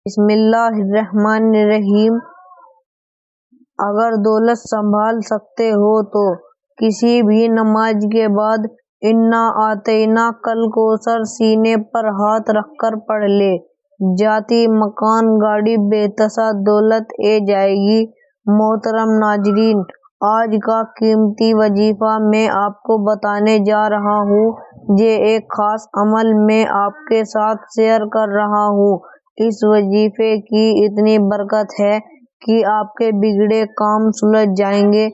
بسم اللہ الرحمن الرحیم۔ اگر دولت سنبھال سکتے ہو تو کسی بھی نماز کے بعد انا اعطیناک الکوثر سینے پر ہاتھ رکھ کر پڑھ لے۔ ذاتی مکان، گاڑی، بےتسا دولت جائے گی۔ محترم ناظرین، آج کا قیمتی وظیفہ میں آپ کو بتانے جا رہا ہوں۔ یہ ایک خاص عمل میں آپ کے ساتھ شیئر کر رہا ہوں۔ اس وظیفے کی اتنی برکت ہے کہ آپ کے بگڑے کام سلجھ جائیں گے۔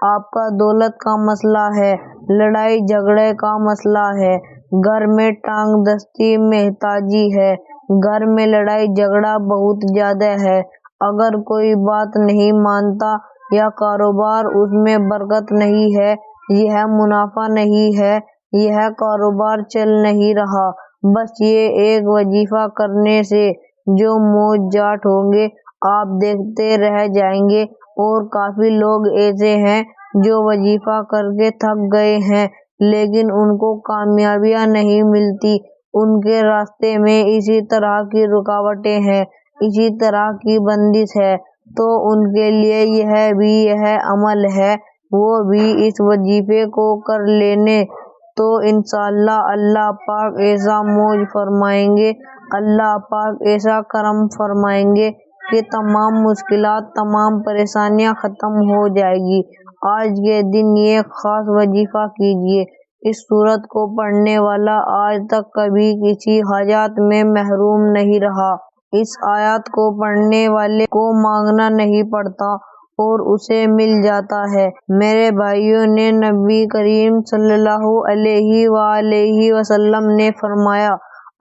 آپ کا دولت کا مسئلہ ہے، لڑائی جھگڑے کا مسئلہ ہے، گھر میں ٹانگ دستی محتاجی ہے، گھر میں لڑائی جھگڑا بہت زیادہ ہے، اگر کوئی بات نہیں مانتا یا کاروبار اس میں برکت نہیں ہے، یہ منافع نہیں ہے، یہ کاروبار چل نہیں رہا، بس یہ ایک وظیفہ کرنے سے جو معجزات ہوں گے آپ دیکھتے رہ جائیں گے۔ اور کافی لوگ ایسے ہیں جو وظیفہ کر کے تھک گئے ہیں لیکن ان کو کامیابیاں نہیں ملتی، ان کے راستے میں اسی طرح کی رکاوٹیں ہیں، اسی طرح کی بندش ہے، تو ان کے لیے یہ عمل ہے، وہ بھی اس وظیفے کو کر لینے تو انشاءاللہ اللہ پاک ایسا معاف فرمائیں گے، اللہ پاک ایسا کرم فرمائیں گے کہ تمام مشکلات، تمام پریشانیاں ختم ہو جائیں گی۔ آج کے دن یہ خاص وظیفہ کیجیے۔ اس سورت کو پڑھنے والا آج تک کبھی کسی حاجت میں محروم نہیں رہا۔ اس آیت کو پڑھنے والے کو مانگنا نہیں پڑتا اور اسے مل جاتا ہے۔ میرے بھائیوں نے نبی کریم صلی اللہ علیہ وآلہ وسلم نے فرمایا،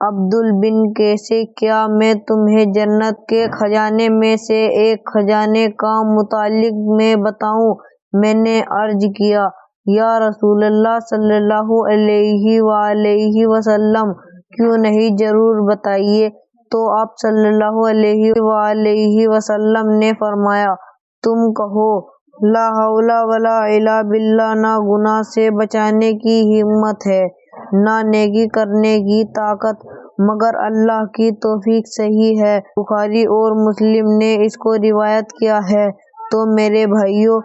عبدل بن کیسے، کیا میں تمہیں جنت کے خزانے میں سے ایک خزانے کا متعلق میں بتاؤں؟ میں نے عرض کیا، یا رسول اللہ صلی اللہ علیہ وآلہ وسلم، کیوں نہیں، ضرور بتائیے۔ تو آپ صلی اللہ علیہ وآلہ وسلم نے فرمایا، تم کہو، لا حول ولا قوة باللہ، نہ گناہ سے بچنے کی ہمت ہے، نہ نیکی کرنے کی طاقت، مگر اللہ کی توفیق صحیح ہے۔ بخاری اور مسلم نے اس کو روایت کیا ہے۔ تو میرے بھائیوں،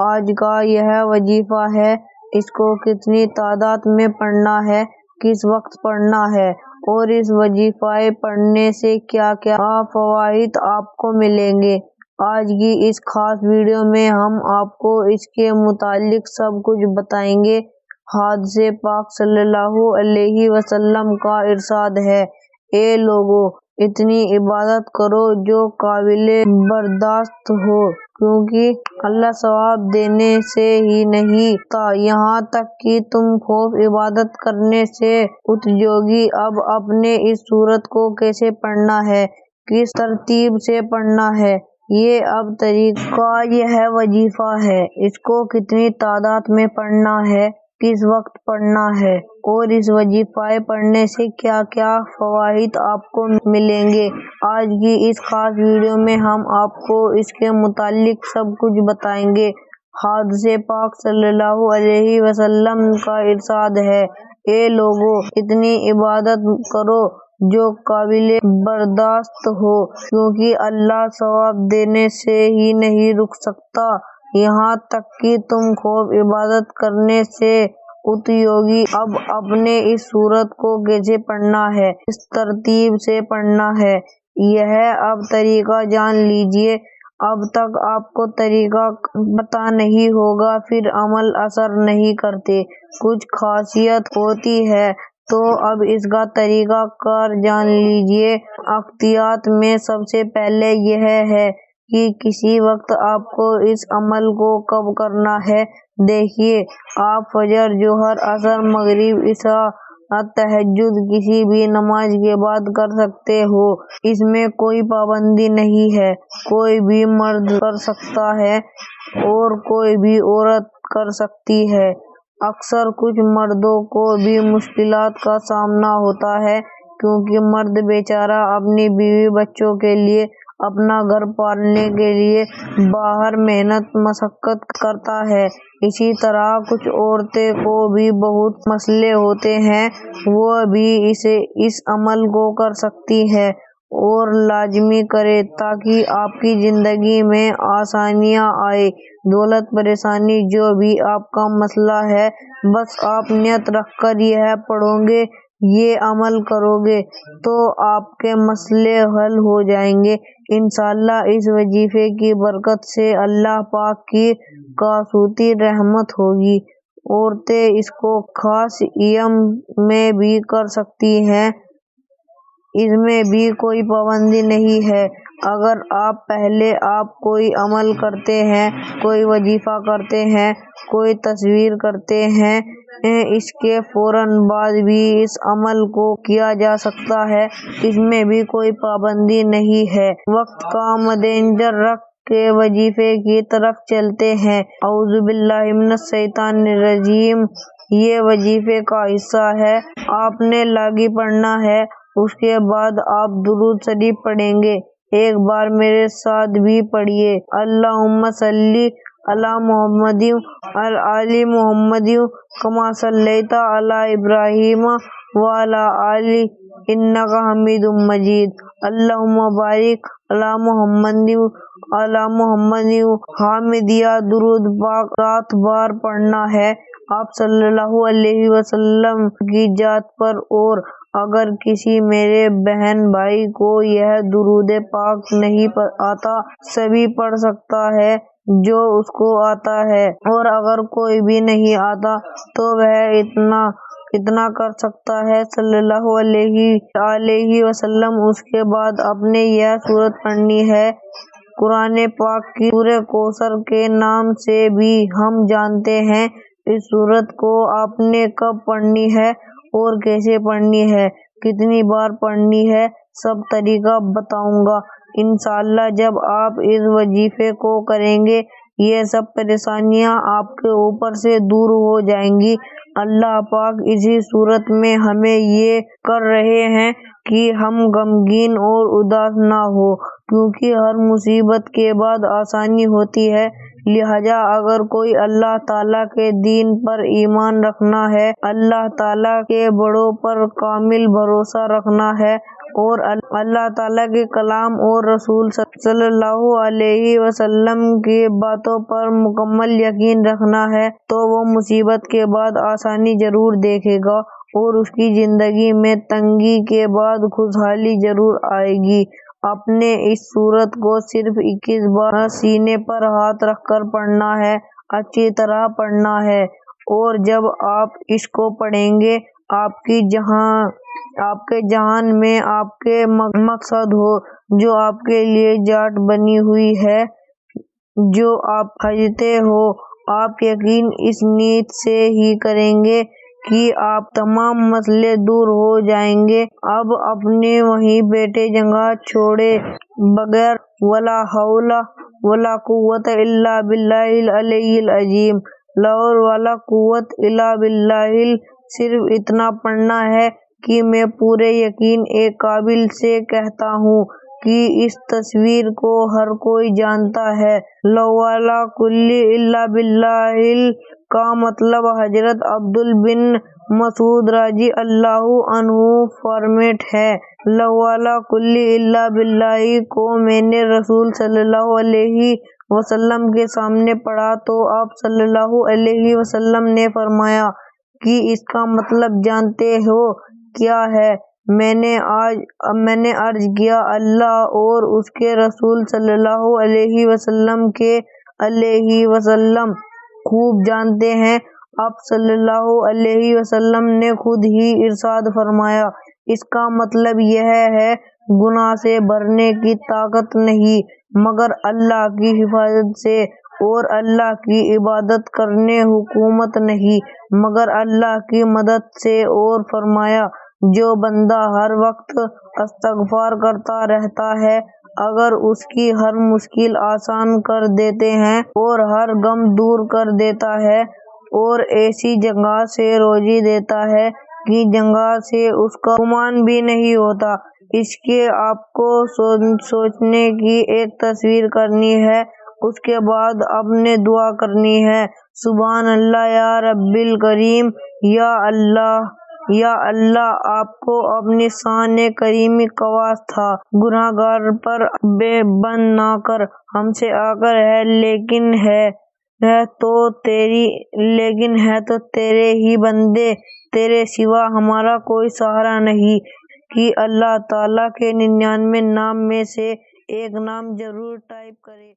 آج کا یہ وظیفہ ہے، اس کو کتنی تعداد میں پڑھنا ہے، کس وقت پڑھنا ہے، اور اس وظیفہ پڑھنے سے کیا کیا فوائد آپ کو ملیں گے۔ آج کی اس خاص ویڈیو میں ہم آپ کو اس کے متعلق سب کچھ بتائیں گے۔ حضرت پاک صلی اللہ علیہ وسلم کا ارشاد ہے، اے لوگو، اتنی عبادت کرو جو قابل برداشت ہو، کیونکہ اللہ ثواب دینے سے ہی نہیں رکتا، یہاں تک کہ تم خوب عبادت کرنے سے اتجوگی۔ اب آپ نے اس سورت کو کیسے پڑھنا ہے، کس ترتیب سے پڑھنا ہے، یہ اب طریقہ، یہ وظیفہ ہے، اس کو کتنی تعداد میں پڑھنا ہے، کس وقت پڑھنا ہے، اور اس وظیفہ پڑھنے سے کیا کیا فوائد آپ کو ملیں گے۔ آج کی اس خاص ویڈیو میں ہم آپ کو اس کے متعلق سب کچھ بتائیں گے۔ حضرت پاک صلی اللہ علیہ وسلم کا ارشاد ہے، اے لوگو، اتنی عبادت کرو جو قابل برداشت ہو، کیونکہ اللہ ثواب دینے سے ہی نہیں رک سکتا، یہاں تک کہ تم خوب عبادت کرنے سے اتجوگی۔ اب آپ نے اس سورت کو کیسے پڑھنا ہے، کس ترتیب سے پڑھنا ہے، یہ اب طریقہ جان لیجیے۔ اب تک آپ کو طریقہ پتہ نہیں ہوگا، پھر عمل اثر نہیں کرتے، کچھ خاصیت ہوتی ہے، تو اب اس کا طریقہ کار جان لیجیے۔ احتیاط میں سب سے پہلے یہ ہے کہ کسی وقت آپ کو اس عمل کو کب کرنا ہے۔ دیکھیے، آپ فجر، ظہر، عصر، مغرب، عشاء، تہجد کسی بھی نماز کے بعد کر سکتے ہو، اس میں کوئی پابندی نہیں ہے، کوئی بھی مرد کر سکتا ہے اور کوئی بھی عورت کر سکتی ہے۔ اکثر کچھ مردوں کو بھی مشکلات کا سامنا ہوتا ہے، کیونکہ مرد بیچارہ اپنی بیوی بچوں کے لیے، اپنا گھر پالنے کے لیے باہر محنت مشقت کرتا ہے۔ اسی طرح کچھ عورتیں کو بھی بہت مسئلے ہوتے ہیں، وہ بھی اس عمل کو کر سکتی ہیں، اور لازمی کرے تاکہ آپ کی زندگی میں آسانیاں آئے۔ دولت پریشانی جو بھی آپ کا مسئلہ ہے، بس آپ نیت رکھ کر یہ پڑھو گے، یہ عمل کرو گے تو آپ کے مسئلے حل ہو جائیں گے انشاءاللہ۔ اس وظیفے کی برکت سے اللہ پاک کی کاسوتی رحمت ہوگی۔ عورتیں اس کو خاص ایام میں بھی کر سکتی ہیں، اس میں بھی کوئی پابندی نہیں ہے۔ اگر پہلے آپ کوئی عمل کرتے ہیں، کوئی وظیفہ کرتے ہیں، کوئی تصویر کرتے ہیں، اس کے فوراً بعد بھی اس عمل کو کیا جا سکتا ہے، اس میں بھی کوئی پابندی نہیں ہے۔ وقت کا مدنظر رکھ کے وظیفے کی طرف چلتے ہیں۔ اعوذ باللہ من الشیطان الرجیم۔ یہ وظیفے کا حصہ ہے، آپ نے لاگی پڑھنا ہے، اس کے بعد آپ درود شریف پڑھیں گے۔ ایک بار میرے ساتھ بھی پڑھیے، اللہم صلی علی محمد وعلی آل محمد کما صلیت علی ابراہیم وعلی آل انک حمید مجید، اللہم بارک علی محمد وعلی محمد۔ حامدیہ درود پاک 7 بار پڑھنا ہے آپ صلی اللہ علیہ وسلم کی ذات پر، اور اگر کسی میرے بہن بھائی کو یہ درود پاک نہیں آتا، سبھی پڑھ سکتا ہے جو اس کو آتا ہے، اور اگر کوئی بھی نہیں آتا تو وہ اتنا کر سکتا ہے صلی اللہ علیہ وسلم۔ اس کے بعد آپ نے یہ سورت پڑھنی ہے، قرآن پاک کی سورہ کوثر کے نام سے بھی ہم جانتے ہیں۔ اس سورت کو آپ نے کب پڑھنی ہے اور کیسے پڑھنی ہے، کتنی بار پڑھنی ہے، سب طریقہ بتاؤں گا انشاءاللہ جب آپ اس وظیفے کو کریں گے۔ یہ سب پریشانیاں آپ کے اوپر سے دور ہو جائیں گی۔ اللہ پاک اسی صورت میں ہمیں یہ کر رہے ہیں کہ ہم غمگین اور اداس نہ ہو، کیونکہ ہر مصیبت کے بعد آسانی ہوتی ہے۔ لہٰذا اگر کوئی اللہ تعالیٰ کے دین پر ایمان رکھنا ہے، اللہ تعالیٰ کے بڑوں پر کامل بھروسہ رکھنا ہے، اور اللہ تعالیٰ کے کلام اور رسول صلی اللہ علیہ وسلم کی باتوں پر مکمل یقین رکھنا ہے، تو وہ مصیبت کے بعد آسانی ضرور دیکھے گا، اور اس کی زندگی میں تنگی کے بعد خوشحالی ضرور آئے گی۔ آپ نے اس سورت کو صرف 21 بار سینے پر ہاتھ رکھ کر پڑھنا ہے، اچھی طرح پڑھنا ہے، اور جب آپ اس کو پڑھیں گے آپ کے ذہن میں آپ کے مقصد ہو، جو آپ کے لیے جاٹ بنی ہوئی ہے، جو آپ کھجتے ہو، آپ یقین اس نیت سے ہی کریں گے کہ آپ تمام مسئلے دور ہو جائیں گے۔ اب اپنے وہیں بیٹھے جگہ چھوڑے بغیر ولا حول ولا قوت الا باللہ العلی العظیم، لا حول ولا قوت الا باللہ، صرف اتنا پڑھنا ہے کہ میں پورے یقین ایک قابل سے کہتا ہوں کہ اس تصویر کو ہر کوئی جانتا ہے۔ لا ولا قوت الا باللہ کا مطلب حضرت عبداللہ بن مسعود رضی اللہ عنہ فارمیٹ ہے۔ لا ولا قوت الا باللہ کو میں نے رسول صلی اللہ علیہ وسلم کے سامنے پڑھا تو آپ صلی اللہ علیہ وسلم نے فرمایا کہ اس کا مطلب جانتے ہو کیا ہے؟ میں نے عرض کیا اللہ اور اس کے رسول صلی اللہ علیہ وسلم کے علیہ وسلم خوب جانتے ہیں۔ آپ صلی اللہ علیہ وسلم نے خود ہی ارشاد فرمایا، اس کا مطلب یہ ہے گناہ سے بھرنے کی طاقت نہیں مگر اللہ کی حفاظت سے، اور اللہ کی عبادت کرنے حکومت نہیں مگر اللہ کی مدد سے، اور فرمایا جو بندہ ہر وقت استغفار کرتا رہتا ہے، اگر اس کی ہر مشکل آسان کر دیتے ہیں اور ہر غم دور کر دیتا ہے، اور ایسی جگہ سے روزی دیتا ہے کہ جگہ سے اس کا گمان بھی نہیں ہوتا، اس کے آپ کو سوچنے کی ایک تصویر کرنی ہے، اس کے بعد آپ نے دعا کرنی ہے، سبحان اللہ یا رب الکریم، یا اللہ یا اللہ آپ کو اپنی شان کریمی کا واسطہ گناہگار پر بے بند نہ کر، ہم سے آ کر ہے لیکن ہے تو تیرے ہی بندے، تیرے سوا ہمارا کوئی سہارا نہیں، کہ اللہ تعالیٰ کے 99 نام میں سے ایک نام ضرور ٹائپ کرے۔